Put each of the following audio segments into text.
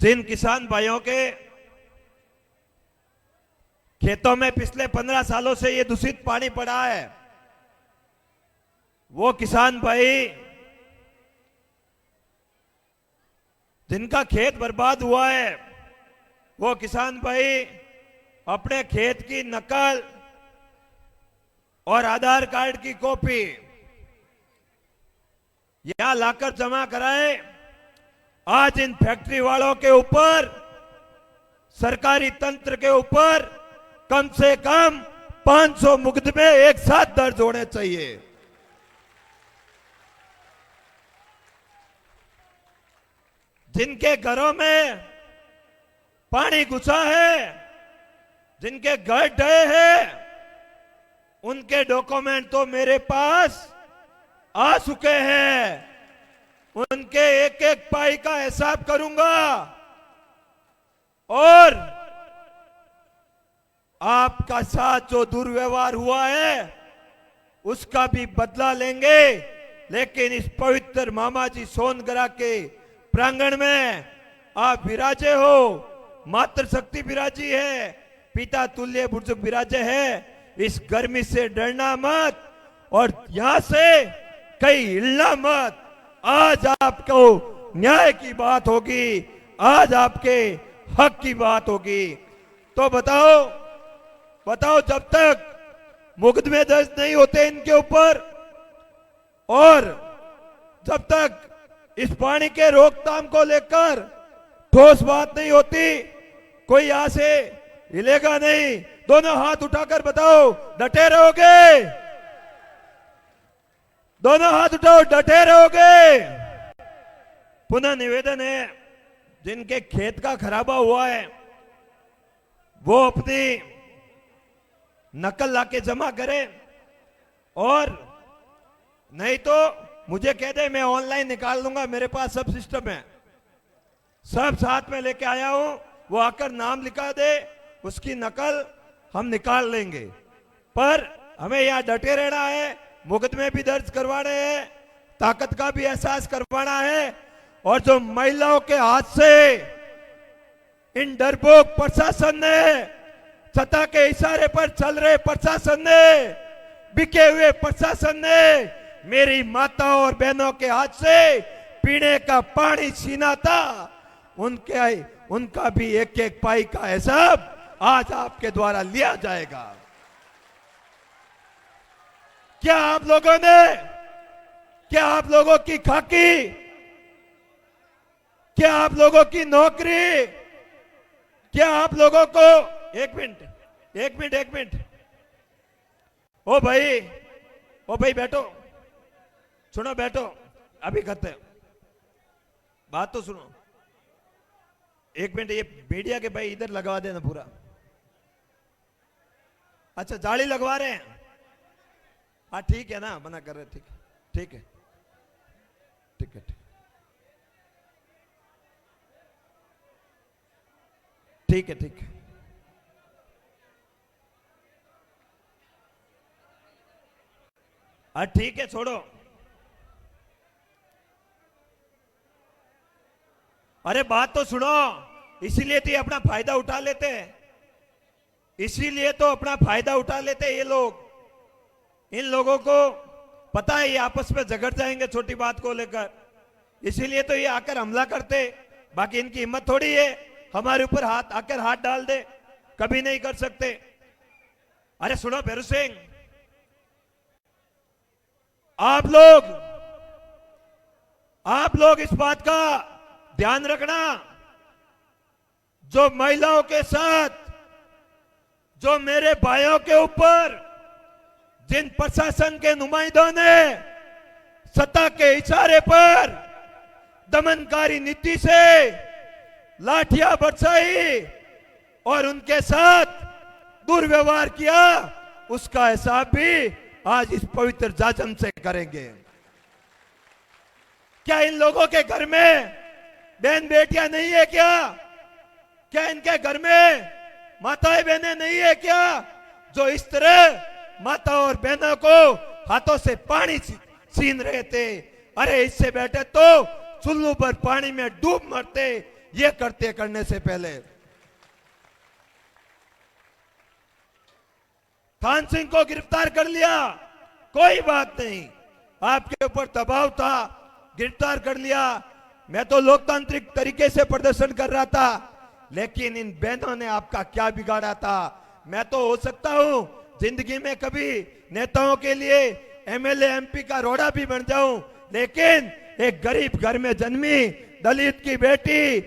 जिन किसान भाइयों के खेतों में पिछले 15 सालों से ये दूषित पानी पड़ा है, वो किसान भाई जिनका खेत बर्बाद हुआ है, वो किसान भाई अपने खेत की नकल और आधार कार्ड की कॉपी यहां लाकर जमा कराए। आज इन फैक्ट्री वालों के ऊपर, सरकारी तंत्र के ऊपर कम से कम 500 मुकदमे एक साथ दर्ज होने चाहिए। जिनके घरों में पानी घुसा है, जिनके घर ढहे हैं, उनके डॉक्यूमेंट तो मेरे पास आ चुके हैं। उनके एक एक पाई का हिसाब करूंगा और आपका साथ जो दुर्व्यवहार हुआ है उसका भी बदला लेंगे। लेकिन इस पवित्र मामाजी सोनगरा के प्रांगण में आप विराजे हो, मातृशक्ति विराजी है, पिता तुल्य बुजुर्ग विराजे है। इस गर्मी से डरना मत और यहां से कहीं हिलना मत। आज आपको न्याय की बात होगी, आज आपके हक की बात होगी। तो बताओ जब तक मुकदमे दर्ज नहीं होते इनके ऊपर और जब तक इस पानी के रोकथाम को लेकर ठोस बात नहीं होती, कोई यहां से हिलेगा नहीं। दोनों हाथ उठाकर बताओ, डटे रहोगे? दोनों हाथ उठाओ, डटे रहोगे? पुनः निवेदन है, जिनके खेत का खराबा हुआ है वो अपनी नकल लाके जमा करें और नहीं तो मुझे कह दे, मैं ऑनलाइन निकाल लूंगा। मेरे पास सब सिस्टम है, सब साथ में लेके आया हूं। वो आकर नाम लिखा दे, उसकी नकल हम निकाल लेंगे। पर हमें यहां डटे रहना है, मुकदमे भी दर्ज करवाने हैं, ताकत का भी एहसास करवाना है। और जो महिलाओं के हाथ से इन डरपोक प्रशासन ने, सत्ता के इशारे पर चल रहे प्रशासन ने, बिके हुए प्रशासन ने मेरी माताओं और बहनों के हाथ से पीने का पानी छीना था, उनका भी एक एक पाई का हिसाब आज आपके द्वारा लिया जाएगा। क्या आप लोगों की खाकी, क्या आप लोगों की नौकरी, क्या आप लोगों को एक मिनट ओ भाई बैठो, सुनो, बैठो, अभी करते हैं बात, तो सुनो। एक मिनट, ये मीडिया के भाई इधर लगवा देना पूरा। अच्छा, जाली लगवा रहे हैं? हाँ ठीक है ना, मना कर रहे, ठीक है। हाँ ठीक है, छोड़ो। अरे बात तो सुनो, इसीलिए तो ये अपना फायदा उठा लेते हैं, ये लोग। इन लोगों को पता है ये आपस में झगड़ जाएंगे छोटी बात को लेकर, इसीलिए तो ये आकर हमला करते। बाकी इनकी हिम्मत थोड़ी है हमारे ऊपर आकर हाथ डाल दे, कभी नहीं कर सकते। अरे सुनो भैरू सिंह, आप लोग इस बात का ध्यान रखना, जो महिलाओं के साथ, जो मेरे भाइयों के ऊपर जिन प्रशासन के नुमाइंदों ने सत्ता के इशारे पर दमनकारी नीति से लाठियां बरसाई और उनके साथ दुर्व्यवहार किया, उसका हिसाब भी आज इस पवित्र जाजम से करेंगे। क्या इन लोगों के घर में बहन बेटियां नहीं है क्या इनके घर में माताएं बहनें नहीं है क्या, जो इस तरह माता और बहनों को हाथों से पानी छीन रहे थे? अरे इससे बेटे तो चुल्लू पर पानी में डूब मरते, ये करने से पहले थान सिंह को गिरफ्तार कर लिया, कोई बात नहीं, आपके ऊपर दबाव था, गिरफ्तार कर लिया। मैं तो लोकतांत्रिक तरीके से प्रदर्शन कर रहा था, लेकिन इन बहनों ने आपका क्या बिगाड़ा था। मैं तो हो सकता हूं जिंदगी में कभी नेताओं के लिए एमएलए एमपी का रोड़ा भी बन जाऊं, लेकिन एक गरीब घर में जन्मी दलित की बेटी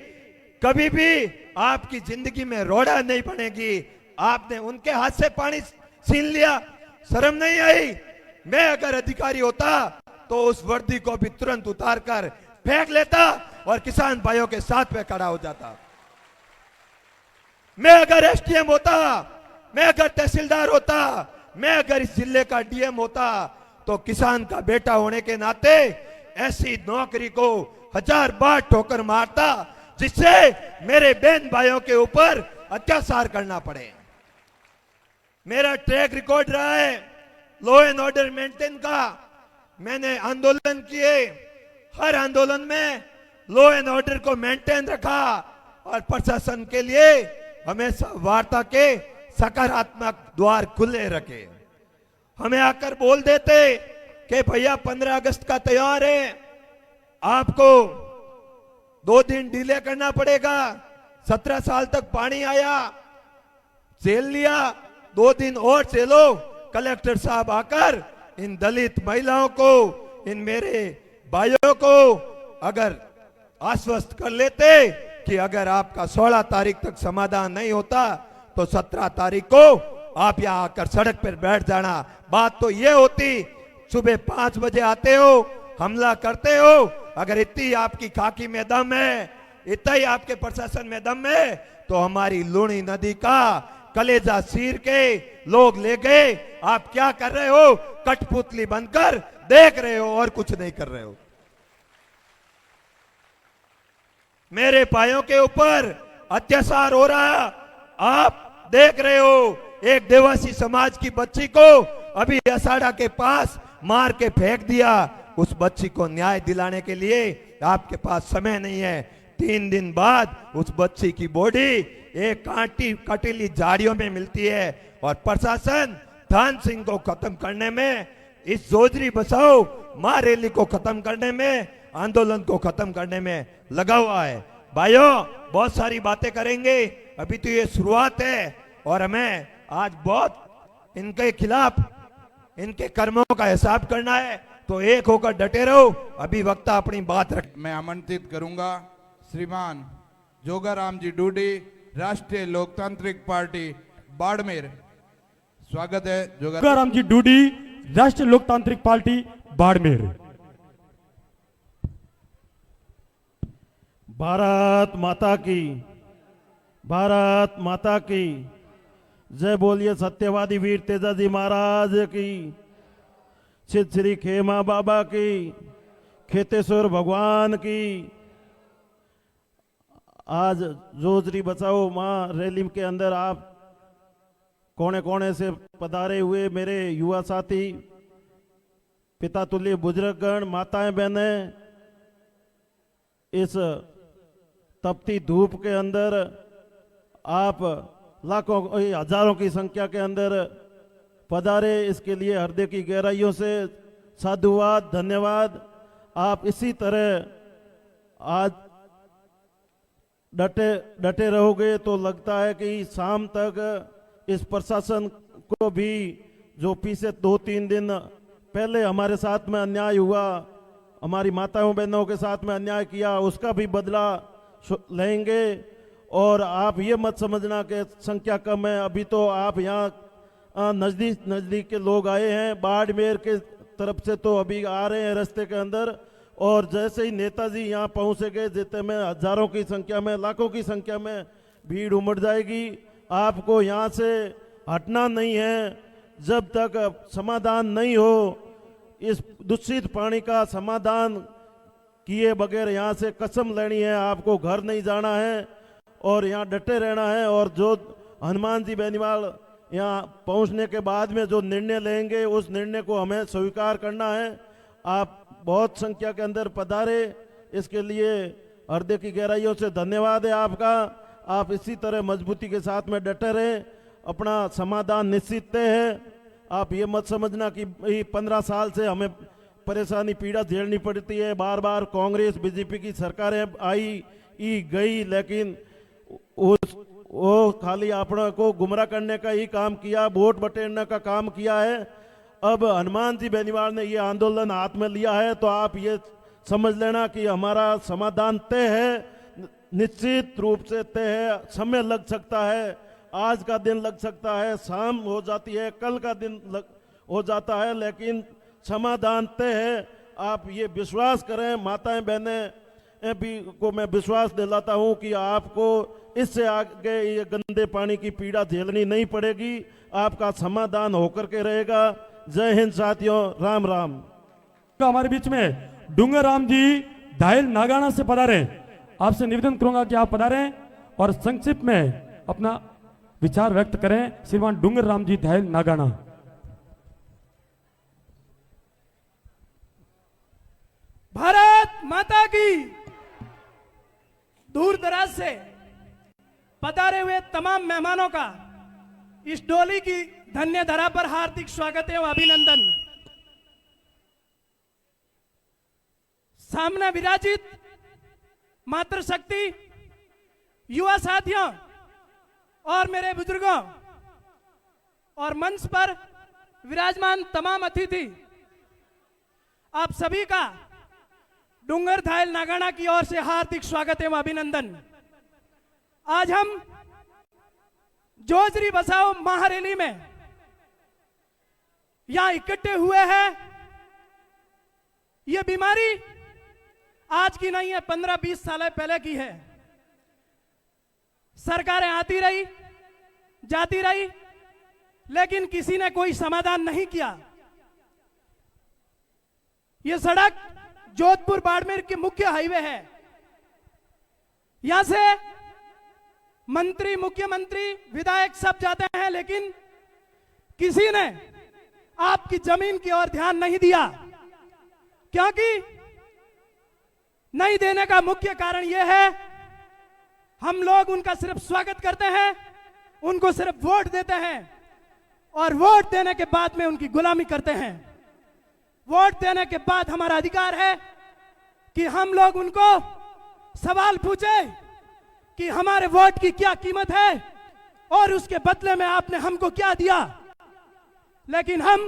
कभी भी आपकी जिंदगी में रोड़ा नहीं बनेगी। आपने उनके हाथ से पानी छीन लिया, शर्म नहीं आई। मैं अगर अधिकारी होता तो उस वर्दी को भी तुरंत उतार कर फेंक लेता और किसान भाइयों के साथ में खड़ा हो जाता। मैं अगर एसडीएम होता, मैं अगर तहसीलदार होता, मैं अगर इस जिले का डीएम होता, तो किसान का बेटा होने के नाते ऐसी नौकरी को 1000 बार ठोकर मारता जिससे मेरे बहन भाइयों के ऊपर अत्याचार करना पड़े। मेरा ट्रैक रिकॉर्ड रहा है लॉ एंड ऑर्डर मेंटेन का। मैंने आंदोलन किए, हर आंदोलन में लॉ एंड ऑर्डर को मेंटेन रखा और प्रशासन के लिए हमेशा वार्ता के सकारात्मक द्वार खुले रखे। हमें आकर बोल देते कि भैया 15 अगस्त का त्योहार है, आपको 2 दिन डिले करना पड़ेगा। 17 साल तक पानी आया, झेल लिया, 2 दिन और झेलो। कलेक्टर साहब आकर इन दलित महिलाओं को, इन मेरे भाइयों को अगर आश्वस्त कर लेते कि अगर आपका 16 तारीख तक समाधान नहीं होता तो 17 तारीख को आप यहां आकर सड़क पर बैठ जाना। बात तो ये होती, सुबह 5 बजे आते हो, हमला करते हो। अगर इतनी आपकी खाकी में दम है, इतना ही आपके प्रशासन में दम है, तो हमारी लूणी नदी का कलेजा चीर के लोग ले गए। आप क्या कर रहे हो? कठपुतली बनकर देख रहे हो और कुछ नहीं कर रहे हो। मेरे भाइयों के ऊपर अत्याचार हो रहा, आप देख रहे हो। एक देवासी समाज की बच्ची को अभी असाड़ा के पास मार के फेंक दिया। उस बच्ची को न्याय दिलाने के लिए आपके पास समय नहीं है। 3 दिन बाद उस बच्ची की बॉडी एक कटीली झाड़ियों में मिलती है और प्रशासन थान सिंह को खत्म करने में, इस जोजरी बचाओ मां रैली को खत्म करने में, आंदोलन को खत्म करने में लगा हुआ है। भाइयों, बहुत सारी बातें करेंगे, अभी तो ये शुरुआत है और हमें आज बहुत इनके खिलाफ, इनके कर्मों का हिसाब करना है। तो एक होकर डटे रहो। अभी वक्ता अपनी बात रख। मैं आमंत्रित करूंगा श्रीमान जोगाराम जी डूडी, राष्ट्रीय लोकतांत्रिक पार्टी बाड़मेर। स्वागत है जोगाराम जी डूडी, राष्ट्रीय लोकतांत्रिक पार्टी बाड़मेर। भारत माता की, भारत माता की जय बोलिए। सत्यवादी वीर तेजाजी महाराज की, सिद्ध श्री खेमा बाबा की, खेतेश्वर भगवान की। आज जोजरी बचाओ मां रैली के अंदर आप कोने कोने से पधारे हुए मेरे युवा साथी, पिता तुल्य बुजुर्गगण, माताएं बहनें, इस तपती धूप के अंदर आप लाखों हजारों की संख्या के अंदर पधारे, इसके लिए हृदय की गहराइयों से साधुवाद, धन्यवाद। आप इसी तरह आज डटे रहोगे तो लगता है कि शाम तक इस प्रशासन को भी, जो पीछे 2-3 दिन पहले हमारे साथ में अन्याय हुआ, हमारी माताओं बहनों के साथ में अन्याय किया, उसका भी बदला लेंगे। और आप ये मत समझना कि संख्या कम है, अभी तो आप यहाँ नजदीक के लोग आए हैं, बाड़मेर के तरफ से तो अभी आ रहे हैं रास्ते के अंदर। और जैसे ही नेताजी यहाँ पहुँचेंगे, जितने में हजारों की संख्या में, लाखों की संख्या में भीड़ उमड़ जाएगी। आपको यहाँ से हटना नहीं है जब तक समाधान नहीं हो। इस दूषित पानी का समाधान किए बगैर यहाँ से कसम लेनी है, आपको घर नहीं जाना है और यहाँ डटे रहना है। और जो हनुमान जी बेनीवाल यहाँ पहुँचने के बाद में जो निर्णय लेंगे, उस निर्णय को हमें स्वीकार करना है। आप बहुत संख्या के अंदर पधारे, इसके लिए हृदय की गहराइयों से धन्यवाद है आपका। आप इसी तरह मजबूती के साथ में डटे रहे, अपना समाधान निश्चित तय है। आप ये मत समझना कि 15 साल से हमें परेशानी पीड़ा झेलनी पड़ती है, बार बार कांग्रेस बीजेपी की सरकारें आई गई, लेकिन वो खाली अपना को गुमराह करने का ही काम किया, वोट बटेरने का काम किया है। अब हनुमान जी बेनीवाल ने ये आंदोलन हाथ में लिया है तो आप ये समझ लेना कि हमारा समाधान तय है, निश्चित रूप से तय है। समय लग सकता है, आज का दिन लग सकता है, शाम हो जाती है, कल का दिन हो जाता है, लेकिन समाधान तय है। आप ये विश्वास करें, माताएं बहनें भी को मैं विश्वास दिलाता हूं कि आपको इससे आगे ये गंदे पानी की पीड़ा झेलनी नहीं पड़ेगी, आपका समाधान होकर के रहेगा। जय हिंद साथियों, राम राम। हमारे बीच में डूंगर राम जी धायल नागाना से पधारे, आपसे निवेदन करूंगा कि आप पधारें और संक्षिप्त में अपना विचार व्यक्त करें। श्रीमान डूंगर राम जी धायल नागाना। भारत माता की। दूर दराज से पधारे हुए तमाम मेहमानों का इस डोली की धन्य धरा पर हार्दिक स्वागत एवं अभिनंदन। सामने विराजित मातृशक्ति, युवा साथियों और मेरे बुजुर्गों और मंच पर विराजमान तमाम अतिथि, आप सभी का डूंगर धायल नागाना की ओर से हार्दिक स्वागत एवं अभिनंदन। आज हम जोजरी बचाओ महारैली में यहां इकट्ठे हुए हैं। यह बीमारी आज की नहीं है, 15-20 साल पहले की है। सरकारें आती रही, जाती रही, लेकिन किसी ने कोई समाधान नहीं किया। यह सड़क जोधपुर बाड़मेर की मुख्य हाईवे है। यहां से मंत्री, मुख्यमंत्री, विधायक सब जाते हैं, लेकिन किसी ने आपकी जमीन की ओर ध्यान नहीं दिया। क्योंकि नहीं देने का मुख्य कारण यह है, हम लोग उनका सिर्फ स्वागत करते हैं, उनको सिर्फ वोट देते हैं और वोट देने के बाद में उनकी गुलामी करते हैं। वोट देने के बाद हमारा अधिकार है कि हम लोग उनको सवाल पूछे कि हमारे वोट की क्या कीमत है और उसके बदले में आपने हमको क्या दिया। लेकिन हम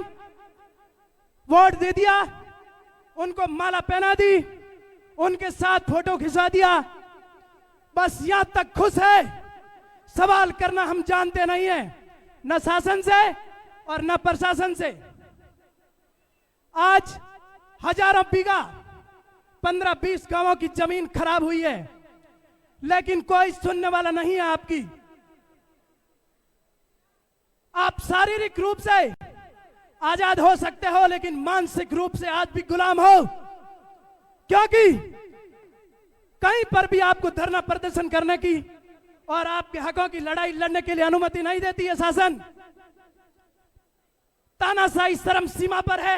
वोट दे दिया, उनको माला पहना दी, उनके साथ फोटो खिंचा दिया, बस यहां तक खुश है। सवाल करना हम जानते नहीं है, न शासन से और न प्रशासन से। आज हजारों बीघा 15-20 गांवों की जमीन खराब हुई है, लेकिन कोई सुनने वाला नहीं है आपकी। आप शारीरिक रूप से आजाद हो सकते हो, लेकिन मानसिक रूप से आज भी गुलाम हो। क्योंकि कहीं पर भी आपको धरना प्रदर्शन करने की और आपके हकों की लड़ाई लड़ने के लिए अनुमति नहीं देती है शासन। तानाशाही चरम सीमा पर है,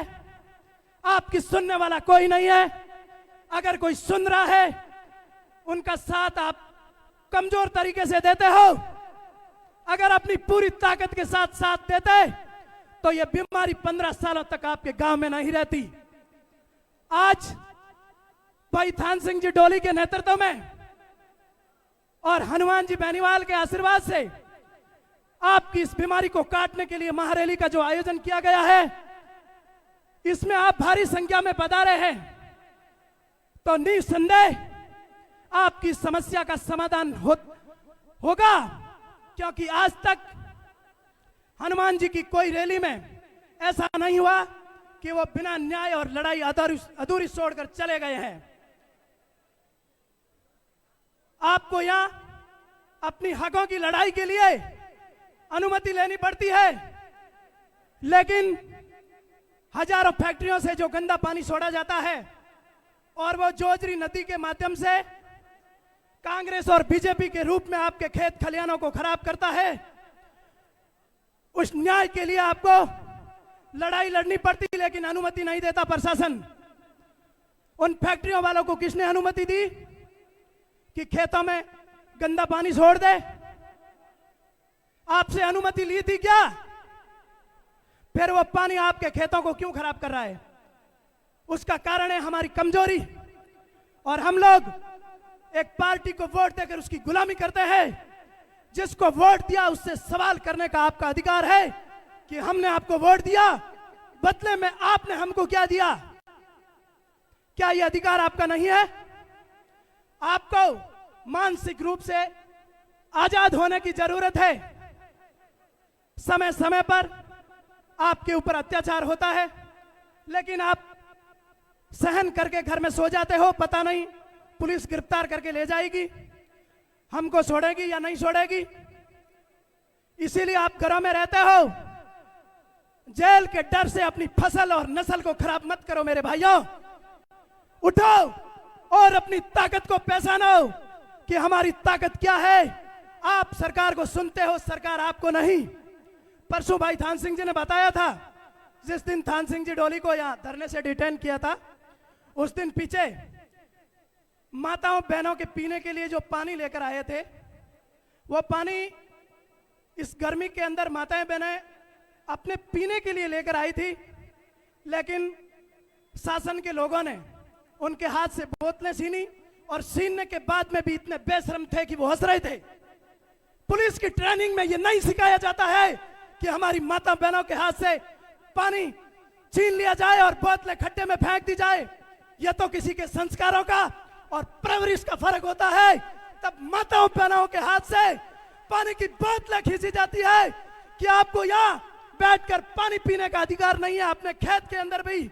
आपकी सुनने वाला कोई नहीं है। अगर कोई सुन रहा है, उनका साथ आप कमजोर तरीके से देते हो। अगर अपनी पूरी ताकत के साथ साथ देते तो यह बीमारी 15 सालों तक आपके गांव में नहीं रहती। आज भाई थान सिंह जी डोली के नेतृत्व में और हनुमान जी बेनीवाल के आशीर्वाद से आपकी इस बीमारी को काटने के लिए महारैली का जो आयोजन किया गया है, इसमें आप भारी संख्या में पधारे हैं, तो निसंदेह आपकी समस्या का समाधान होगा। क्योंकि आज तक हनुमान जी की कोई रैली में ऐसा नहीं हुआ कि वो बिना न्याय और लड़ाई अधूरी छोड़कर चले गए हैं। आपको यहां अपनी हकों की लड़ाई के लिए अनुमति लेनी पड़ती है, लेकिन हजारों फैक्ट्रियों से जो गंदा पानी छोड़ा जाता है और वो जोजरी नदी के माध्यम से कांग्रेस और बीजेपी के रूप में आपके खेत खलिहानों को खराब करता है, उस न्याय के लिए आपको लड़ाई लड़नी पड़ती, लेकिन अनुमति नहीं देता प्रशासन। उन फैक्ट्रियों वालों को किसने अनुमति दी? कि खेतों में गंदा पानी छोड़ दे? आपसे अनुमति ली थी क्या? फिर वो पानी आपके खेतों को क्यों खराब कर रहा है? उसका कारण है हमारी कमजोरी। और हम लोग एक पार्टी को वोट देकर उसकी गुलामी करते हैं। जिसको वोट दिया उससे सवाल करने का आपका अधिकार है कि हमने आपको वोट दिया, बदले में आपने हमको क्या दिया? क्या यह अधिकार आपका नहीं है? आपको मानसिक रूप से आजाद होने की जरूरत है। समय समय पर आपके ऊपर अत्याचार होता है, लेकिन आप सहन करके घर में सो जाते हो। पता नहीं पुलिस गिरफ्तार करके ले जाएगी, हमको छोड़ेगी या नहीं छोड़ेगी। इसीलिए आप घरों में रहते हो। जेल के डर से अपनी फसल और नस्ल को खराब मत करो मेरे भाइयों। उठो और अपनी ताकत को पहचानो कि हमारी ताकत क्या है। आप सरकार को सुनते हो, सरकार आपको नहीं। परसों भाई थान सिंह जी ने बताया था, जिस दिन थान सिंह जी डोली को यहां धरने से डिटेन किया था, उस दिन पीछे माताओं बहनों के पीने के लिए जो पानी लेकर आए थे, वो पानी इस गर्मी के अंदर माताएं बहनें अपने पीने के लिए लेकर आई थी, लेकिन शासन के लोगों ने उनके हाथ से बोतलें छीनी और छीनने के बाद में भी इतने बेशर्म थे कि वो हंस रहे थे। पुलिस की ट्रेनिंग में ये नहीं सिखाया जाता है कि हमारी माता बहनों के हाथ से पानी छीन लिया जाए और बोतलें खड्डे में फेंक दी जाए। यह तो किसी के संस्कारों का और परवरिश का फर्क होता है। तब माताओं बहनों के हाथ से पानी की बोतलें खींची जाती है कि आपको यहाँ बैठकर पानी पीने का अधिकार नहीं है। अपने खेत के अंदर भी,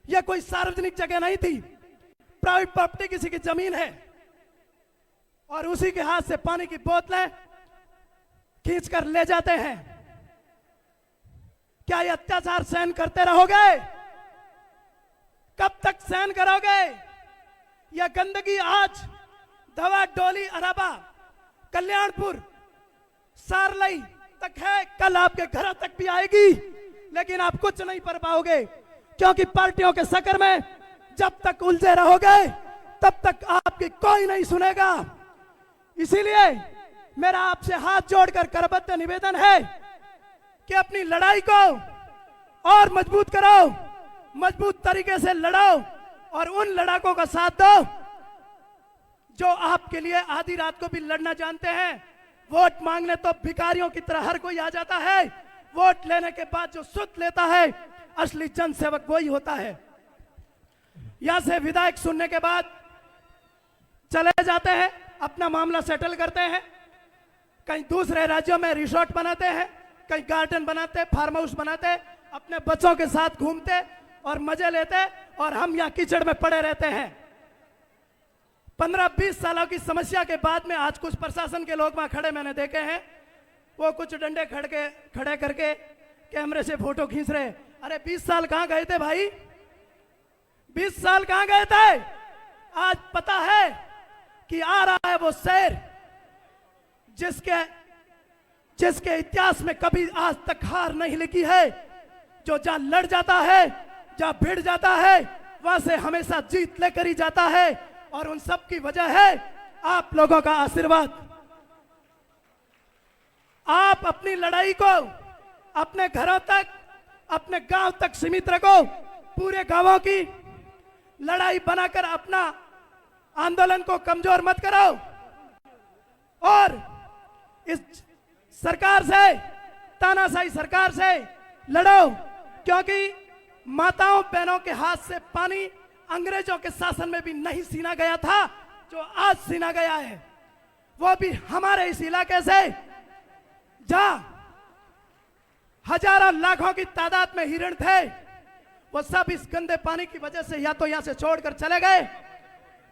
यह कोई सार्वजनिक जगह नहीं थी, प्राइवेट प्रॉपर्टी, किसी की जमीन है, और उसी के हाथ से पानी की बोतलें खींचकर ले जाते हैं। क्या ये अत्याचार सहन करते रहोगे? कब तक सहन करोगे? यह गंदगी आज धवा, डोली, अराबा, कल्याणपुर, सारलई तक है, कल आपके घर तक भी आएगी, लेकिन आप कुछ नहीं कर पाओगे, क्योंकि पार्टियों के चक्कर में जब तक उलझे रहोगे तब तक आपकी कोई नहीं सुनेगा। इसीलिए मेरा आपसे हाथ जोड़कर करबद्ध निवेदन है कि अपनी लड़ाई को और मजबूत करो, मजबूत तरीके से लड़ो और उन लड़ाकों का साथ दो जो आपके लिए आधी रात को भी लड़ना जानते हैं। वोट मांगने तो भिखारियों की तरह हर कोई आ जाता है, वोट लेने के बाद जो सुध लेता है असली जनसेवक वही होता है। यहां से विधायक सुनने के बाद चले जाते हैं, अपना मामला सेटल करते हैं, कहीं दूसरे राज्यों में रिसोर्ट बनाते हैं, कहीं गार्डन बनाते, फार्म हाउस बनाते, अपने बच्चों के साथ घूमते और मजे लेते, और हम यहाँ कीचड़ में पड़े रहते हैं। 15-20 सालों की समस्या के बाद में आज कुछ प्रशासन के लोग वहां खड़े मैंने देखे हैं, वो कुछ डंडे खड़े करके कैमरे से फोटो खींच रहे। अरे 20 साल कहां गए थे भाई? 20 साल कहां गए थे? आज पता है कि आ रहा है वो शेर जिसके इतिहास में कभी आज तक हार नहीं लिखी है, जो जहां लड़ जाता है, जहां भिड़ जाता है, वहां से हमेशा जीत लेकर ही जाता है। और उन सब की वजह है आप लोगों का आशीर्वाद। आप अपनी लड़ाई को अपने घरों तक, अपने गांव तक सीमित रखो, पूरे गांवों की लड़ाई बनाकर अपना आंदोलन को कमजोर मत करो, और इस सरकार से, तानाशाही सरकार से लड़ो, क्योंकि माताओं बहनों के हाथ से पानी अंग्रेजों के शासन में भी नहीं छीना गया था जो आज छीना गया है, वो भी हमारे इस इलाके से, जहां हजारों लाखों की तादाद में हिरण थे, वो सब इस गंदे पानी की वजह से या तो यहां से छोड़कर चले गए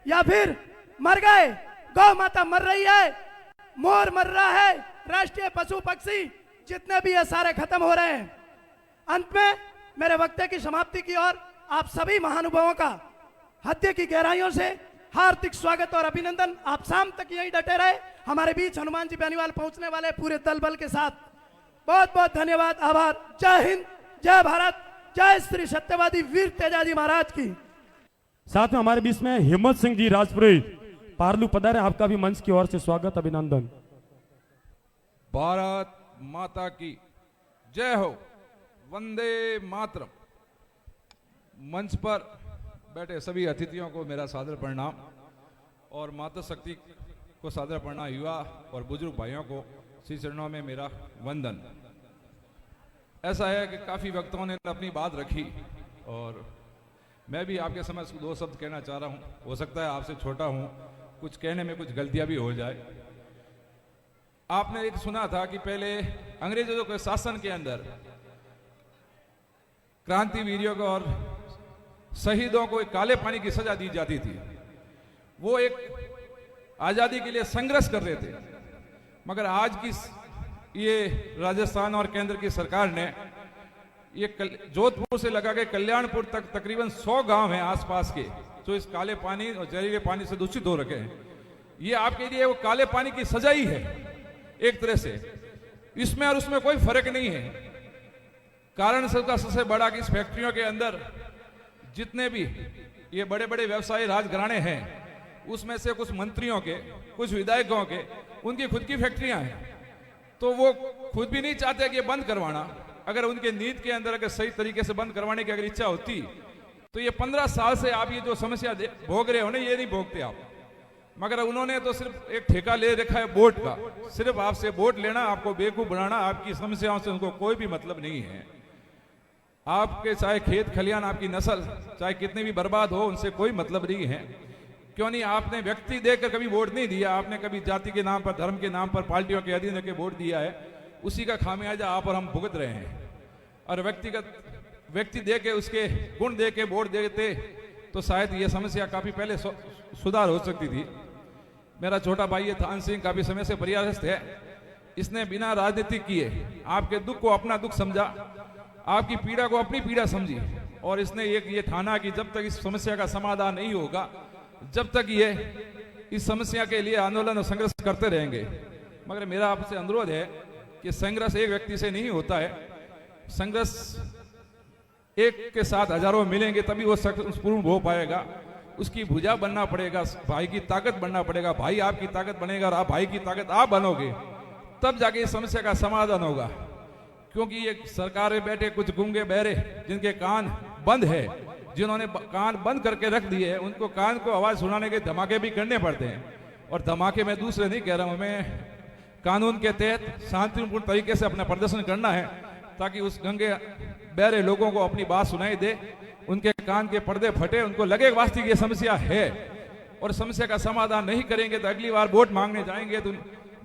या फिर मर गए। गौ माता मर रही है, मोर मर रहा है, राष्ट्रीय पशु पक्षी जितने भी है सारे खत्म हो रहे हैं। अंत में मेरे वक्तव्य की समाप्ति की ओर आप सभी महानुभावों का हृदय की गहराइयों से हार्दिक स्वागत और अभिनंदन। आप शाम तक यही डटे रहे। हमारे बीच हनुमान जी बेनीवाल पहुंचने वाले पूरे दल बल के साथ बहुत बहुत धन्यवाद, आभार। जय हिंद, जय भारत, जय श्री सत्यवादी वीर तेजाजी महाराज की। साथ में हमारे बीच में हिम्मत सिंह जी राजपुरोहित पार्लू पधारे, आपका भी मंच की ओर से स्वागत अभिनंदन। भारत माता की जय हो, वंदे मातरम। मंच पर बैठे सभी अतिथियों को मेरा सादर प्रणाम और माता शक्ति को सादर प्रणाम। युवा और बुजुर्ग भाइयों को श्री चरणों में मेरा वंदन। ऐसा है कि काफ़ी वक्ताओं ने अपनी बात रखी और मैं भी आपके समक्ष 2 शब्द कहना चाह रहा हूँ। हो सकता है आपसे छोटा हूँ, कुछ कहने में कुछ गलतियाँ भी हो जाए। आपने एक सुना था कि पहले अंग्रेजों के शासन के अंदर क्रांतिवीरियों को और शहीदों को एक काले पानी की सजा दी जाती थी। वो एक आज़ादी के लिए संघर्ष कर रहे थे। मगर आज की ये राजस्थान और केंद्र की सरकार ने ये जोधपुर से लगा के कल्याणपुर तक तकरीबन 100 गांव हैं आसपास के जो इस काले पानी और जहरीले पानी से दूषित हो रखे हैं। ये आपके लिए वो काले पानी की सजा ही है एक तरह से। इसमें और उसमें कोई फर्क नहीं है। कारण सबसे बड़ा कि इस फैक्ट्रियों के अंदर जितने भी ये बड़े बड़े व्यवसायी राजघराने हैं उसमें से कुछ मंत्रियों के, कुछ विधायकों के, उनकी खुद की फैक्ट्रियां हैं। तो वो खुद भी नहीं चाहते कि ये बंद करवाना। अगर उनके नीति के अंदर अगर सही तरीके से बंद करवाने की अगर इच्छा होती तो ये 15 साल से आप ये जो समस्या भोग रहे हो ना, ये नहीं भोगते आप। मगर उन्होंने तो सिर्फ एक ठेका ले रखा है वोट का। सिर्फ आपसे वोट लेना, आपको बेवकूफ बनाना, आपकी समस्याओं से उनको कोई भी मतलब नहीं है। आपके चाहे खेत खलियान, आपकी नस्ल चाहे कितनी भी बर्बाद हो, उनसे कोई मतलब नहीं है। क्यों नहीं? आपने व्यक्ति देखकर कभी वोट नहीं दिया। आपने कभी जाति के नाम पर, धर्म के नाम पर पार्टियों के अधीन के वोट दिया है। उसी का खामियाजा आप और हम भुगत रहे हैं। और व्यक्ति दे के, उसके गुण दे के वोट देते तो शायद ये समस्या काफी पहले सुधार हो सकती थी। मेरा छोटा भाई थान सिंह काफी समय से प्रयासरत है। इसने बिना राजनीति किए आपके दुख को अपना दुख समझा, आपकी पीड़ा को अपनी पीड़ा समझी और इसने ये ठाना कि जब तक इस समस्या का समाधान नहीं होगा, जब तक ये इस समस्या के लिए आंदोलन और संघर्ष करते रहेंगे। मगर मेरा आपसे अनुरोध है कि संघर्ष एक व्यक्ति से नहीं होता है। संघर्ष एक के साथ हजारों मिलेंगे तभी वो पूर्ण हो पाएगा। उसकी भुजा बनना पड़ेगा, भाई की ताकत बनना पड़ेगा। भाई आपकी ताकत बनेगा और आप भाई की ताकत आप बनोगे, तब जाके इस समस्या का समाधान होगा। क्योंकि ये सरकार में बैठे कुछ गूंगे बहरे जिनके कान बंद है, जिन्होंने कान बंद करके रख दिए है, उनको कान को आवाज सुनाने के धमाके भी करने पड़ते हैं। और धमाके मैं दूसरे नहीं कह रहा हूं, मैं कानून के तहत शांतिपूर्ण तरीके से अपना प्रदर्शन करना है ताकि उस गंगे बहरे लोगों को अपनी बात सुनाई दे, उनके कान के पर्दे फटे, उनको लगे वास्तविक ये समस्या है। और समस्या का समाधान नहीं करेंगे तो अगली बार वोट मांगने जाएंगे तो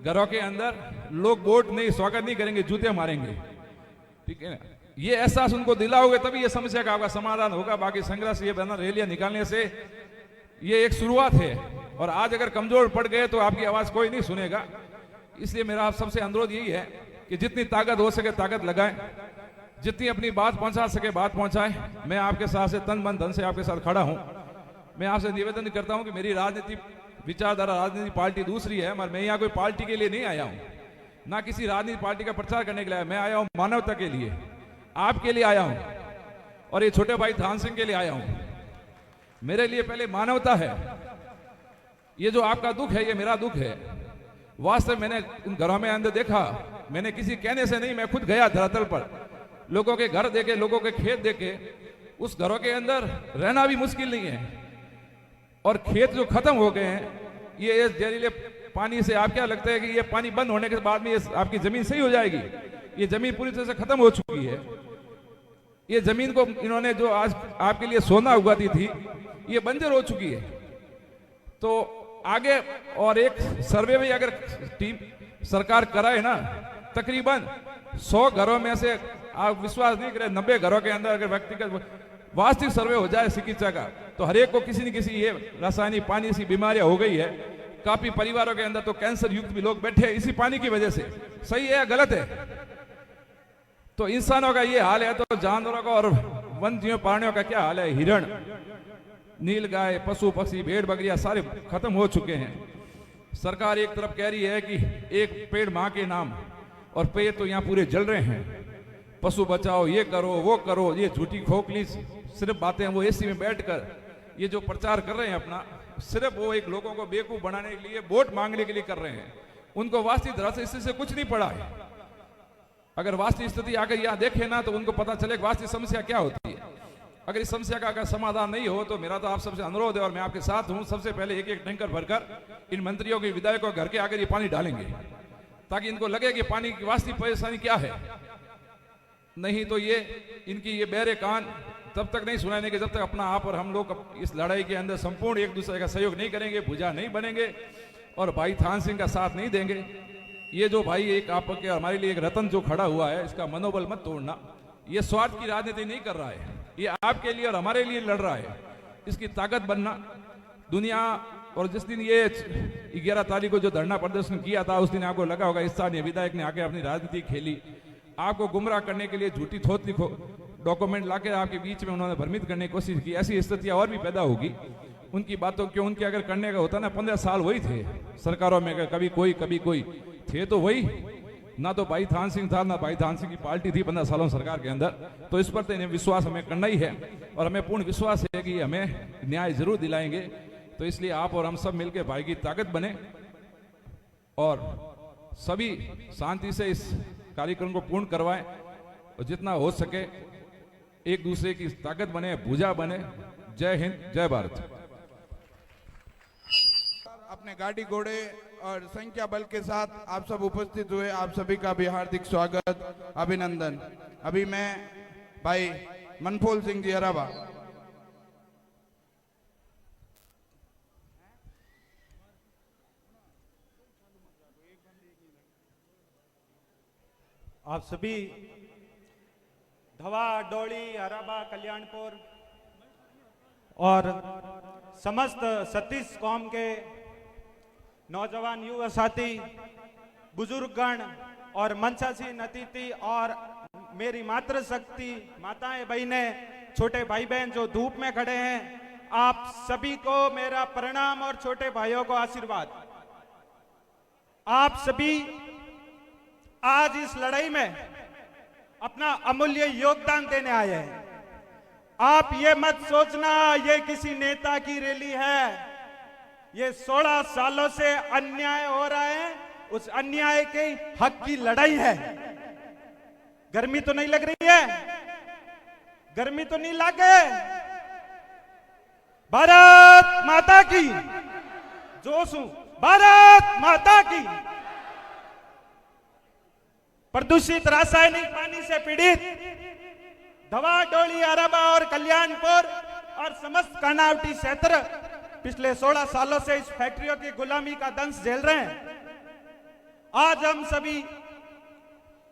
घरों के अंदर लोग वोट नहीं, स्वागत नहीं करेंगे, जूते मारेंगे। ठीक है ना? ये एहसास उनको दिलाओगे तभी ये समस्या का आपका समाधान होगा। बाकी संघर्ष ये बैनर रैलियां निकालने से ये एक शुरुआत है। और आज अगर कमजोर पड़ गए तो आपकी आवाज कोई नहीं सुनेगा। इसलिए मेरा आप सबसे अनुरोध यही है कि जितनी ताकत हो सके ताकत लगाएं, जितनी अपनी बात पहुंचा सके बात पहुंचाएं। मैं आपके साथ से तन मन धन से आपके साथ खड़ा हूं। मैं आपसे निवेदन करता हूं कि मेरी राजनीति विचारधारा, राजनीति पार्टी दूसरी है, मगर मैं यहाँ कोई पार्टी के लिए नहीं आया हूं, ना किसी राजनीति पार्टी का प्रचार करने के लिए। मैं आया हूं मानवता के लिए, आपके लिए आया हूं और ये छोटे भाई थान सिंह के लिए आया हूं। मेरे लिए पहले मानवता है। ये जो आपका दुख है ये मेरा दुख है। वास्तव मैंने उन घरों में अंदर देखा, मैंने किसी कहने से नहीं, मैं खुद गया धरातल पर, लोगों के घर देखे, लोगों के खेत देखे। उस घरों के अंदर रहना भी मुश्किल नहीं है। और खेत जो खत्म हो गए हैं, ये जहरीले पानी से आप क्या लगता है कि ये पानी बंद होने के बाद में ये आपकी जमीन सही हो जाएगी? ये जमीन पूरी तरह से खत्म हो चुकी है। ये जमीन को इन्होंने जो आज आपके लिए सोना उगाती थी, ये बंजर हो चुकी है। तो आगे और एक सर्वे भी अगर टीम सरकार कराए ना, तकरीबन 100 घरों में से, आप विश्वास नहीं करें, 90 घरों के अंदर अगर व्यक्तिगत वास्तविक सर्वे हो जाए चिकित्सा का, तो हर एक को किसी न किसी ये रासायनिक पानी सी बीमारियां हो गई है। काफी परिवारों के अंदर तो कैंसर युक्त भी लोग बैठे हैं इसी पानी की वजह से। सही है या गलत है? तो इंसानों का ये हाल है तो जानवरों का और वन जीव प्राणियों का क्या हाल है? हिरण, नील गाय, पशु पक्षी, भेड़ बकरियां सारे खत्म हो चुके हैं। सरकार एक तरफ कह रही है कि एक पेड़ मां के नाम, और पेड़ तो यहाँ पूरे जल रहे हैं। पशु बचाओ, ये करो वो करो, ये झूठी खोखली सिर्फ बातें। वो एसी में बैठकर ये जो प्रचार कर रहे हैं अपना, सिर्फ वो एक लोगों को बेवकूफ बनाने के लिए, वोट मांगने के लिए कर रहे हैं। उनको वास्तविक दरअसल स्थिति से कुछ नहीं पड़ा है। अगर वास्तविक स्थिति आकर यहाँ देखे ना तो उनको पता चले वास्तविक समस्या क्या होती है। अगर इस समस्या का अगर समाधान नहीं हो तो मेरा तो आप सबसे अनुरोध है और मैं आपके साथ हूं, सबसे पहले एक एक टैंकर भरकर इन मंत्रियों के विधायकों घर के आगे ये पानी डालेंगे ताकि इनको लगे कि पानी की वास्तविक परेशानी क्या है। नहीं तो ये इनकी ये बहरे कान तब तक नहीं सुनाने के जब तक अपना आप और हम लोग इस लड़ाई के अंदर संपूर्ण एक दूसरे का सहयोग नहीं करेंगे, भुजा नहीं बनेंगे और भाई थान सिंह का साथ नहीं देंगे। ये जो भाई एक आपके हमारे लिए एक रतन जो खड़ा हुआ है, इसका मनोबल मत तोड़ना। ये स्वार्थ की राजनीति नहीं कर रहा है, ये आपके लिए और हमारे लिए लड़ रहा है। इसकी ताकत बनना दुनिया। और जिस दिन ये 11 तारीख को जो धरना प्रदर्शन किया था उस दिन आपको लगा होगा इस स्थानीय विधायक ने आके अपनी राजनीति खेली, आपको गुमराह करने के लिए झूठी थोथली डॉक्यूमेंट लाके आपके बीच में उन्होंने भ्रमित करने की कोशिश की। ऐसी स्थितियां और भी पैदा होगी उनकी बातों क्यों, उनके अगर करने का होता ना 15 साल वही थे सरकारों में, कभी कोई थे तो वही ना तो भाई थान सिंह था ना भाई थान सिंह की पार्टी थी 15 सालों सरकार के अंदर। तो इस पर तो इन्हें विश्वास हमें करना ही है और हमें पूर्ण विश्वास है कि हमें न्याय जरूर दिलाएंगे। तो इसलिए आप और हम सब मिलकर भाई की ताकत बने और सभी शांति से इस कार्यक्रम को पूर्ण करवाएं और जितना हो सके एक दूसरे की ताकत बने, भुजा बने। जय हिंद, जय भारत। अपने गाड़ी घोड़े और संख्या बल के साथ आप सब उपस्थित हुए, आप सभी का भी हार्दिक स्वागत, अभिनंदन। अभी मैं भाई मनफूल सिंह जी हराबा। आप सभी धवा, डोली, हराबा, कल्याणपुर और समस्त सतीश कौम के नौजवान युवा साथी, बुजुर्गगण और मंचासीन अतिथि और मेरी मातृशक्ति माताएं, बहनें, छोटे भाई बहन जो धूप में खड़े हैं, आप सभी को मेरा प्रणाम और छोटे भाइयों को आशीर्वाद। आप सभी आज इस लड़ाई में अपना अमूल्य योगदान देने आए हैं। आप ये मत सोचना ये किसी नेता की रैली है। ये 16 सालों से अन्याय हो रहा है, उस अन्याय के हक की लड़ाई है। गर्मी तो नहीं लग रही है? गर्मी तो नहीं लगे? भारत माता की जोश हूं, भारत माता की। प्रदूषित रासायनिक पानी से पीड़ित धवा, डोली, अरबा और कल्याणपुर और समस्त कर्नावटी क्षेत्र पिछले 16 सालों से इस फैक्ट्रियों की गुलामी का दंश झेल रहे हैं। आज हम सभी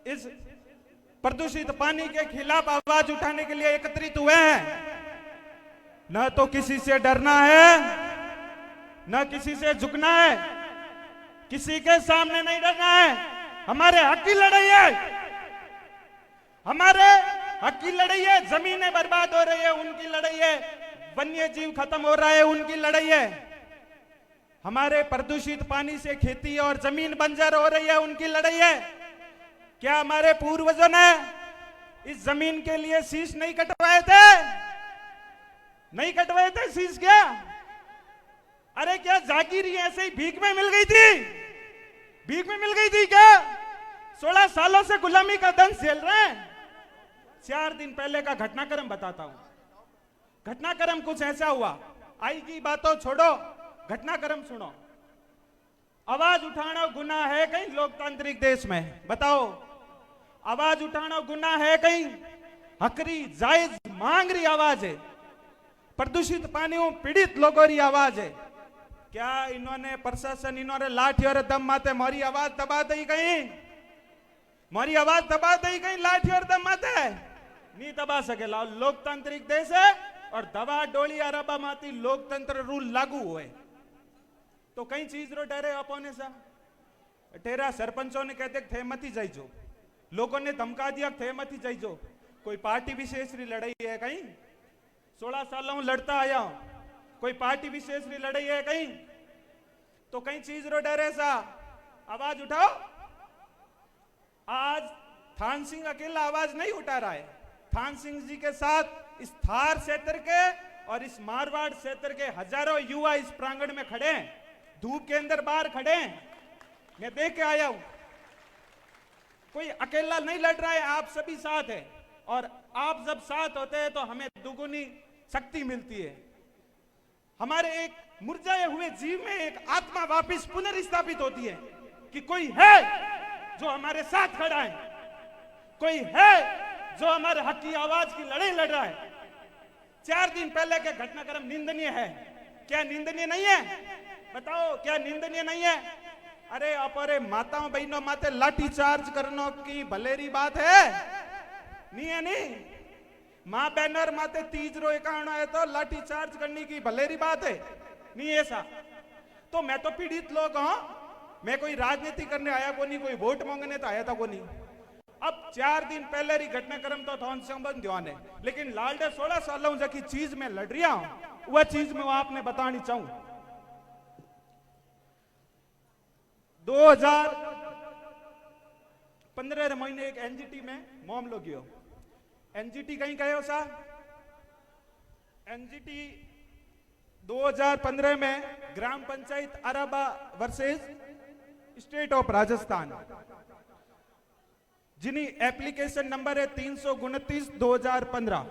इस प्रदूषित पानी के खिलाफ आवाज उठाने के लिए एकत्रित हुए हैं। न तो किसी से डरना है, न किसी से झुकना है, किसी के सामने नहीं डरना है। हमारे हक की लड़ाई है, हमारे हक की लड़ाई है। जमीनें बर्बाद हो रही है, उनकी लड़ाई है। वन्य जीव खत्म हो रहा है, उनकी लड़ाई है। हमारे प्रदूषित पानी से खेती और जमीन बंजर हो रही है, उनकी लड़ाई है। क्या हमारे पूर्वजों ने इस जमीन के लिए शीश नहीं कटवाए थे? नहीं कटवाए थे शीश क्या? अरे क्या जागीर ऐसे ही भीख में मिल गई थी? भीख में मिल गई थी क्या? 16 सालों से गुलामी का दंश झेल रहे हैं। 4 दिन पहले का घटनाक्रम बताता हूं। घटनाक्रम कुछ ऐसा हुआ, आई की बातों छोड़ो, घटनाक्रम सुनो। आवाज उठाना गुनाह है कहीं लोकतांत्रिक देश में? बताओ, आवाज उठाना गुनाह है कहीं? हकरी जायज मांग रही आवाज है, प्रदूषित पानियों पीड़ित लोगों की आवाज है। क्या इन्होंने प्रशासन, इन्होंने लाठी और दम माते हमारी आवाज दबा दी कहीं? हमारी आवाज दबा दी कहीं लाठी और दम माते? नहीं दबा सके। लोकतांत्रिक देश है और दवा, डोली, अरबा माती लोकतंत्र रूल लागू हुए तो कई चीज रो डरे अपने सा ठेरा सरपंचों ने कहते थे मती जाइजो, लोगों ने धमका दिया थे मती जाइजो। कोई पार्टी विशेष री लड़ाई है कहीं? 16 सालों लड़ता आया हूं, कोई पार्टी विशेष री लड़ाई है कहीं? तो कई चीज रो डरे सा आवाज उठाओ। आज थान सिंह अकेला आवाज नहीं उठा रहा है। थान सिंह जी के साथ इस थार क्षेत्र के और इस मारवाड़ क्षेत्र के हजारों युवा इस प्रांगण में खड़े हैं, धूप के अंदर बाहर खड़े हैं, मैं देख के आया हूं। कोई अकेला नहीं लड़ रहा है, आप सभी साथ हैं, और आप जब साथ होते हैं तो हमें दुगुनी शक्ति मिलती है। हमारे एक मुरझाए हुए जीव में एक आत्मा वापस पुनर्स्थापित होती है कि कोई है जो हमारे साथ खड़ा है, कोई है जो हमारे हक की आवाज की लड़ाई लड़ रहा है। 4 दिन पहले के घटनाक्रम निंदनीय है, क्या निंदनीय नहीं है? बताओ, क्या निंदनीय नहीं है? अरे अपरे माताओं बहनों माते लाठी चार्ज करने की भलेरी बात है नहीं है? नहीं, माँ बहन और माते तीज रो एकाणो है तो लाठी चार्ज करने की भलेरी बात है नहीं ऐसा? तो मैं तो पीड़ित लोग हूं, मैं कोई राजनीति करने आया को नहीं, कोई वोट मांगने तो आया था को नहीं। अब 4 दिन पहले ही घटनाक्रम तो थोन संबंध ध्यान है, लेकिन लालडे 16 सालों जो की चीज में लड़ रहा हूं वह चीज मैं आपने बतानी चाहूं। 2015 महीने एक एनजीटी में मामलो गयो। एनजीटी कहीं गए सा? एनजीटी 2015 में Gram Panchayat Araba versus state of Rajasthan, जिन्हीं एप्लीकेशन नंबर है 329/2015।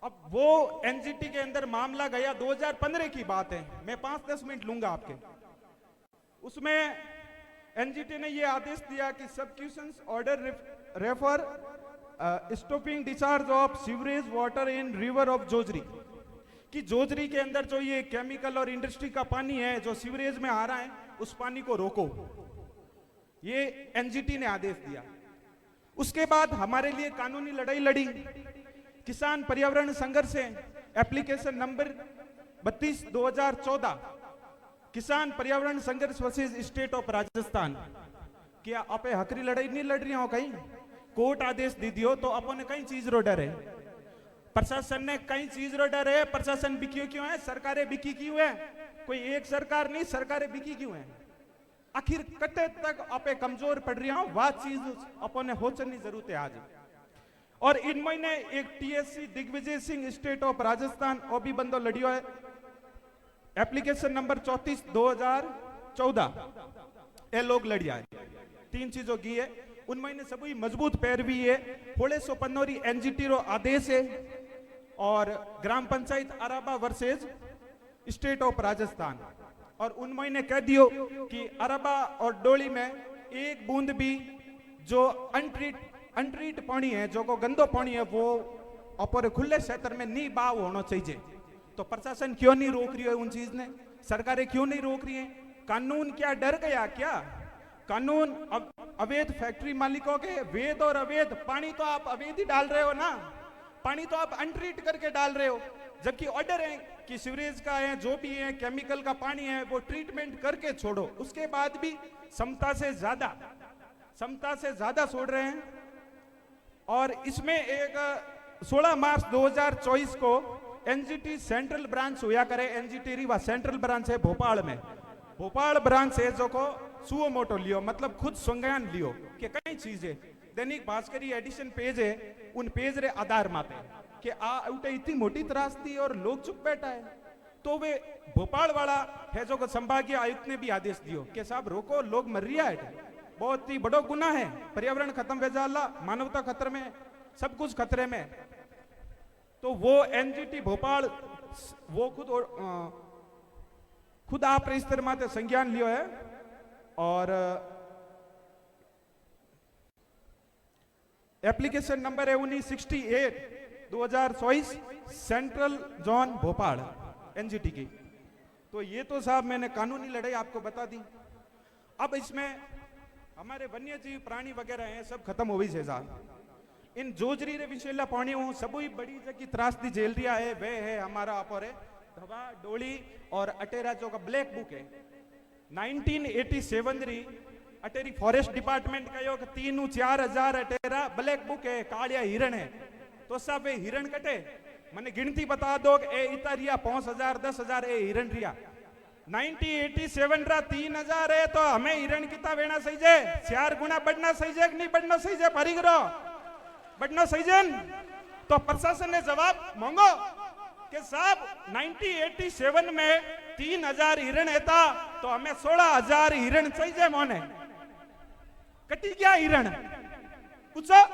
अब वो एनजीटी के अंदर मामला गया, 2015 की बात है, मैं 5-10 मिनट लूंगा आपके। उसमें एनजीटी ने यह आदेश दिया कि subsequent order refer stopping discharge of sewerage water in river of Jojri, कि जोजरी के अंदर जो ये केमिकल और इंडस्ट्री का पानी है जो सीवरेज में आ रहा है उस पानी को रोको, ये एनजीटी ने आदेश दिया। उसके बाद हमारे लिए कानूनी लड़ाई लड़ी किसान पर्यावरण संघर्ष से, एप्लीकेशन नंबर 32/2014, किसान पर्यावरण संघर्ष वर्सेस स्टेट ऑफ राजस्थान। क्या आप हकरी लड़ाई नहीं लड़ रही हो? कहीं कोर्ट आदेश दी दियो तो अपन कई चीज रो डर है, प्रशासन ने कई चीज रो डर है। प्रशासन बिकी क्यों है? सरकारें बिकी क्यों है? कोई एक सरकार नहीं, सरकारें बिकी क्यों है? आखिर कटे तक आपे कमजोर पड़ रही हो, वह चीज अपन ने होचनी जरूरत है आज। और इन महीने एक TSC Digvijay Singh state of Rajasthan वो भी बंदो लड़ियो है, एप्लीकेशन नंबर 34/2014, ये लोग लड़िया है। 3 चीजों की है, उनमें ने सभी मजबूत पैरवी है। थोड़े सो पन्नोरी एनजीटी रो आदेश है और ग्राम Panchayat Araba versus state of Rajasthan, और उनमें ने कह दियो कि अराबा और डोली में एक बूंद भी जो अनट्रीट पानी है, जो को गंदो पानी है, वो ऊपर खुले क्षेत्र में नहीं बाव होना चाहिए। तो प्रशासन क्यों नहीं रोक रही है उन चीज ने? सरकारें क्यों नहीं रोक रही है? कानून क्या डर गया क्या? कानून अवैध फैक्ट्री मालिकों के वैध और अवैध पानी तो आप अवैध ही डाल रहे हो ना, पानी तो आप अनट्रीट करके डाल रहे हो, जबकि ऑर्डर है कि सीवरेज का है, जो भी है केमिकल का पानी है वो ट्रीटमेंट करके छोड़ो। उसके बाद भी क्षमता से ज्यादा छोड़ रहे हैं। और इसमें एक 16 मार्च 2024 को एनजीटी सेंट्रल ब्रांच हुआ करे, एनजीटी रीवा सेंट्रल ब्रांच है भोपाल में, भोपाल ब्रांच है जो को सुओ मोटो लियो, मतलब खुद संज्ञान लियो कि कई चीजें दैनिक भास्करी एडिशन पेज है, उन पेज रे आधार माते कि उठे इतनी मोटी त्रासदी और लोग चुप बैठा है। तो वे भोपाल वाला है जो को संभागीय आयुक्त ने भी आदेश दियो कि साहब रोको, लोग मर रहा है, बहुत ही बड़ो गुना है, पर्यावरण खत्म हो जाला, मानवता खतरे में, सब कुछ खतरे में। तो वो एनजीटी भोपाल वो खुद आप इस तरह माते संज्ञान लियो है। और एप्लीकेशन नंबर है 1968/2024 सेंट्रल जोन भोपाल एनजीटी की। तो ये तो साहब मैंने कानूनी लड़ाई आपको बता दी। अब इसमें हमारे वन्य जीव प्राणी वगैरह हैं, सब खत्म हो गई है साहब। इन जोजरी रे विशेला पानी हो सभी बड़ी जगह त्रासदी झेल रिया है, वे है हमारा अपोरे धवा डोली और अटेरा जो का ब्लैक बुक है 1987 री अटेरी फॉरेस्ट डिपार्टमेंट कहो कि 3-4 अटेरा ब्लैक बुक है, कालिया हिरण है। तो सब हिरण कटे मैंने गिनती बता दो कि ए इता रिया 5,000 10,000 ए हिरण रिया 1987 रा 3,000 है। तो हमें हिरण कितना वेना सही जे 4 गुना बढ़ना सही जे कि नहीं बढ़ना सही जे? परिग्रह बढ़ना सही जे। तो प्रशासन ने जवाब मांगो कि साहब 1987 में 3000 हिरण था तो हमें 16,000 हिरण चाहिए मोने, कटी गया हिरण। पूछो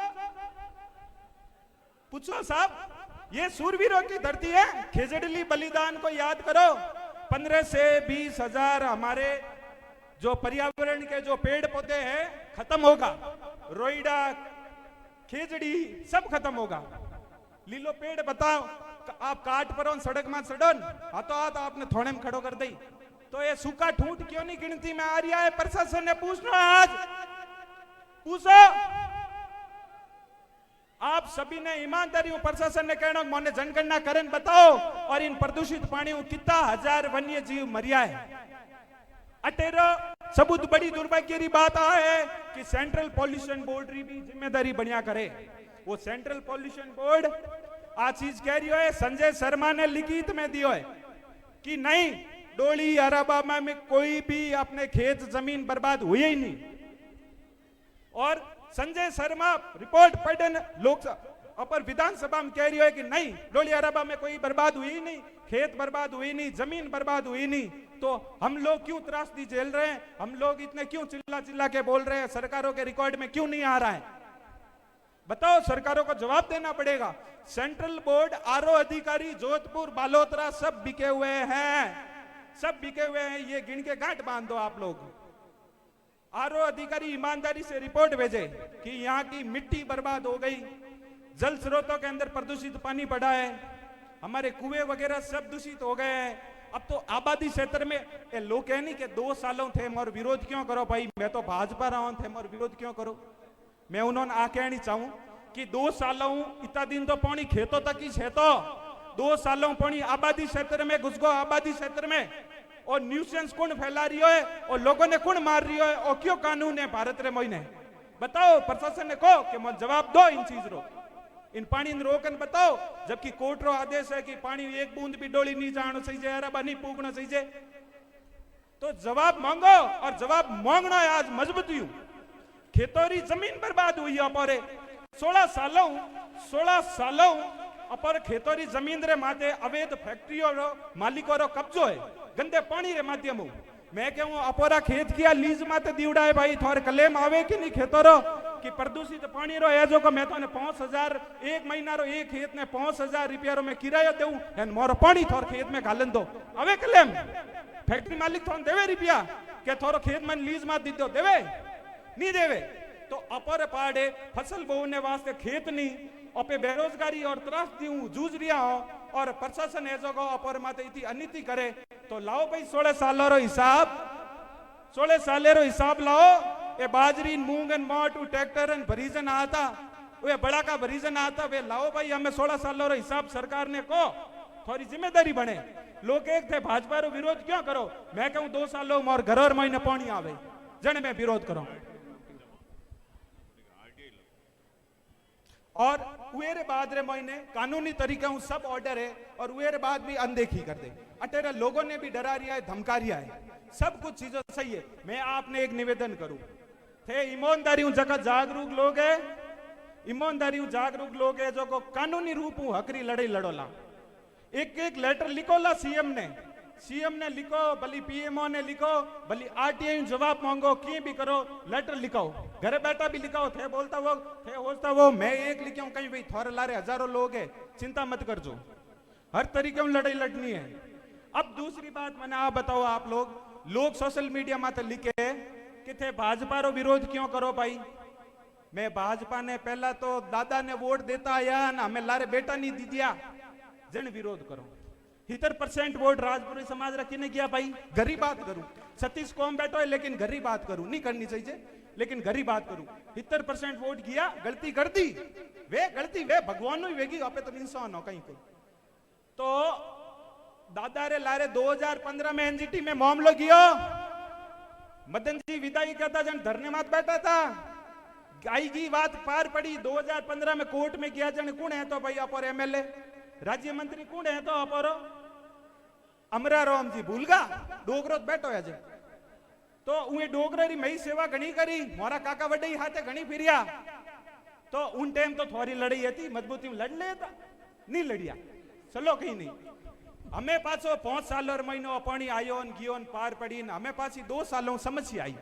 पूछो साहब, ये सूरवीरों की धरती है। खेजड़ली बलिदान को याद करो। 15 से 20,000 हमारे जो पर्यावरण के जो पेड़ पौधे हैं खत्म होगा, रोईडा खेजड़ी सब खत्म होगा। लीलो पेड़ बताओ आप काट पर सड़क में सड़न हाथों हाथ आपने थोड़े में खड़ो कर दी, तो ये सूखा ठूंठ क्यों नहीं गिनती में आ रहा है? प्रशासन ने पूछना आज, पूछो आप सभी ने ईमानदारी प्रशासन ने कहना मोने जनगणना करन बताओ और इन प्रदूषित पानी में कितना हजार वन्य जीव मरिया है। अटेरो सबूत बड़ी दुर्भाग्य की बात है कि सेंट्रल पॉल्यूशन बोर्ड री भी जिम्मेदारी बनिया करे। वो सेंट्रल पॉल्यूशन बोर्ड आ चीज कह रही है, संजय शर्मा ने लिखित में दियो है कि नहीं डोली अराबामा में कोई भी अपने खेत जमीन बर्बाद हुई ही नहीं। और संजय शर्मा रिपोर्ट पढ़न लोकसभा अपर विधानसभा में कह रही है कि नहीं डोली अराबा में कोई बर्बाद हुई नहीं, खेत बर्बाद हुई नहीं, जमीन बर्बाद हुई नहीं। तो हम लोग क्यों त्रासदी झेल रहे हैं? हम लोग इतने क्यों चिल्ला चिल्ला के बोल रहे हैं? सरकारों के रिकॉर्ड में क्यों नहीं आ रहा है? बताओ, सरकारों को जवाब देना पड़ेगा। सेंट्रल बोर्ड आरओ अधिकारी जोधपुर बालोतरा सब बिके हुए हैं, सब बिके हुए हैं। ये गिन के गांठ बांध दो आप लोग। आरओ अधिकारी ईमानदारी से रिपोर्ट भेजे कि यहाँ की मिट्टी बर्बाद हो गई, जल स्रोतों के अंदर प्रदूषित पानी पड़ा है, हमारे कुएं वगैरह सब दूषित हो गए हैं। अब तो आबादी क्षेत्र में ये लोग कह नहीं कि 2 सालों थे और विरोध क्यों करो भाई, मैं तो भाजपा रहा हूं थे और विरोध क्यों करो। मैं उन्होंने आ कहनी चाहूं कि 2 सालों इतना दिन तो पानी खेतों तक ही है, तो 2 सालों पानी आबादी क्षेत्र में घुस गो, आबादी क्षेत्र में। और न्यूसेंस कौन फैला रही है और लोगों ने कौन मार रही है और क्यों कानून है भारत रे महीने? बताओ, प्रशासन ने कहो कि मैं जवाब दो इन चीज रो, इन पानी रोकन बताओ। जबकि कोर्ट रो आदेश है कि पानी एक बूंद भी डोली नहीं जाना चाहिए, अरबा नहीं पूगना चाहिए। तो जवाब मांगो, और जवाब मांगना है आज मजबूती। खेतों री जमीन बर्बाद हुई है अपारे 16 सालों अपर खेतों री जमीन रे माथे अवैध फैक्ट्रियों रो मालिकों रो कब्जो है गंदे पानी रे माध्यम। मैं कहूं अपोरा खेत किया लीज माते दीवड़ा है भाई, थोड़े क्लेम आवे कि नहीं खेतों रो कि प्रदूषित पानी रो है जो को मैं तो 5,000 एक महीना रो एक खेत ने 5,000 रुपया रो मैं किराया देऊं एंड मोरो पानी थोर खेत में घालन दो। अवे क्लेम फैक्ट्री मालिक थोन देवे रुपया के थोरो खेत में लीज मात दी दो, देवे नहीं देवे। तो अपर पाड़े फसल बोने वास्ते खेत नहीं, अपे बेरोजगारी और त्रासदी जूझ रिया हो और प्रशासन ऐसो को अपर माते इतनी अनिति करे। तो लाओ भाई 16 साल रो हिसाब, 16 साल रो हिसाब लाओ। ये बाजरी मूंग एंड मोट ट्रैक्टर एंड भरीजन आता, वे बड़ा का भरीजन आता, वे लाओ भाई हमें 16 साल रो हिसाब सरकार ने को थोड़ी जिम्मेदारी बने। लोग एक थे भाजपा रो विरोध क्यों करो? मैं कहूं 2 सालों और घर और महीने पानी आवे जन में विरोध करो। और उरे बाद रे महीने कानूनी तरीके सब ऑर्डर है और उरे बाद भी अनदेखी कर दे। अटेरा लोगों ने भी डरा रिया है, धमका रिया है, सब कुछ चीजें सही है। मैं आपने एक निवेदन करूं थे, ईमानदारी जगह जागरूक लोग है, ईमानदारी जागरूक लोग है जो को कानूनी रूप हकरी लड़ाई लड़ोला। एक लेटर लिखोला सीएम ने लिखो, भली पीएमओ ने लिखो, भली आरटीआई जवाब मांगो, की भी करो, लेटर लिखाओ, घरे बैठा भी लिखाओ। थे बोलता वो थे होता वो, मैं एक लिखा हूं कहीं भाई थोड़े लारे हजारों लोग है, चिंता मत कर जो, हर तरीके में लड़ाई लड़नी है। अब दूसरी बात मैंने आप बताओ, आप लोग सोशल मीडिया में तो लिखे कि थे भाजपा रो विरोध क्यों करो भाई। मैं भाजपा ने पहला तो दादा ने वोट देता आया ना, हमें लारे बेटा नहीं दी दिया, जन विरोध करो। 70% वोट राजपुरी समाज रखी ने किया भाई। गरीब बात करूं, सतीश कौम बैठो है लेकिन गरीब बात करूं, नहीं करनी चाहिए लेकिन गरीब बात करूं। 70% वोट किया, गलती कर दी, वे गलती वे भगवान ही वेगी, आप तो इंसान हो कहीं कोई। तो दादा रे लारे 2015 में एनजीटी में मामलो किया, मदन जी विदाई कहता जन धरने मात बैठा था, गाई की बात पार पड़ी। 2015 में कोर्ट में किया जन कौन है तो भाई अपर एमएलए राज्य मंत्री कौन है तो अपर अमरा राम जी भूलगा डोगरो बैठो है जे। तो उन्हें डोगरा री मई सेवा घनी करी, मोरा काका वड्डई हाथे घनी फिरिया। तो उन टाइम तो थोड़ी लड़ाई थी, मजबूती में लड़ लेता, नहीं लड़िया। चलो कहीं नहीं हमें पाछो 5 साल और महीनो पानी आयो न गियो न पार पड़ी न हमें पाછી 2 सालों समस्या आई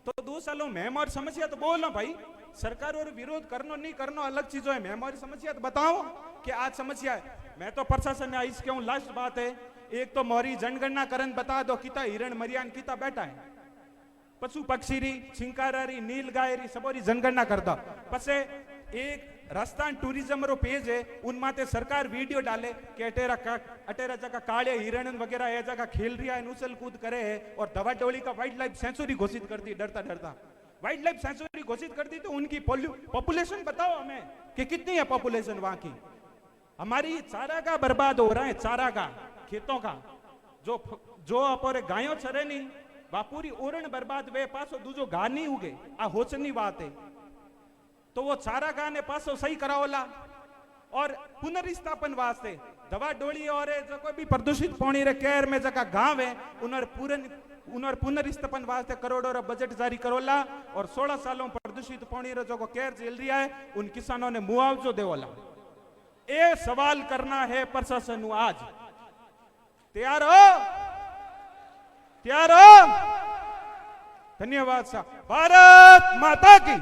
तो 2 सालों में हमारी समस्या तो बोलो भाई सरकार और विरोध करनो नहीं करनो अलग चीजों है मैं हमारी समस्या तो बताओ कि आज समस्या है मैं तो प्रशासन ने इसके हूं लास्ट बात है एक तो मोरी जनगणना करन बता दो किता हिरण मरियान किता बैठा है पशु पक्षी री छिंकारा री नील गाय री सबोरी जनगणना करता पसे एक राजस्थान टूरिज्म रो पेज है उनमाते सरकार वीडियो डाले कि अटेरा जगह काले हिरण वगैरह ये जगह खेल रहा है उछल कूद करे है और दवा डोली का वाइल्ड लाइफ सेंचुरी घोषित कर दी डरता डरता वाइल्ड लाइफ सेंचुरी घोषित कर दी तो उनकी पॉपुलेशन बताओ हमें कि कितनी है पॉपुलेशन वहां की हमारी चारागाह बर्बाद हो रहा है चारागाह खेतों का जो अपने गायों चरे नहीं वह पूरी ओरण बर्बाद वे पासो दूजो गा नहीं उगे आ होचनी बात है तो वो चारागाह ने पासो सही कराओला और पुनर्स्थापन वास्ते दवा डोली और जो कोई भी प्रदूषित पानी रे केर में जगह गांव है उनर पुनर्स्थापन वास्ते करोड़ों रा बजट जारी करोला और 16 सालों प्रदूषित पानी रे जो केर झेल रहा है उन किसानों ने मुआवजो देवोला ये सवाल करना है प्रशासन आज तैयार हो धन्यवाद साहब भारत माता की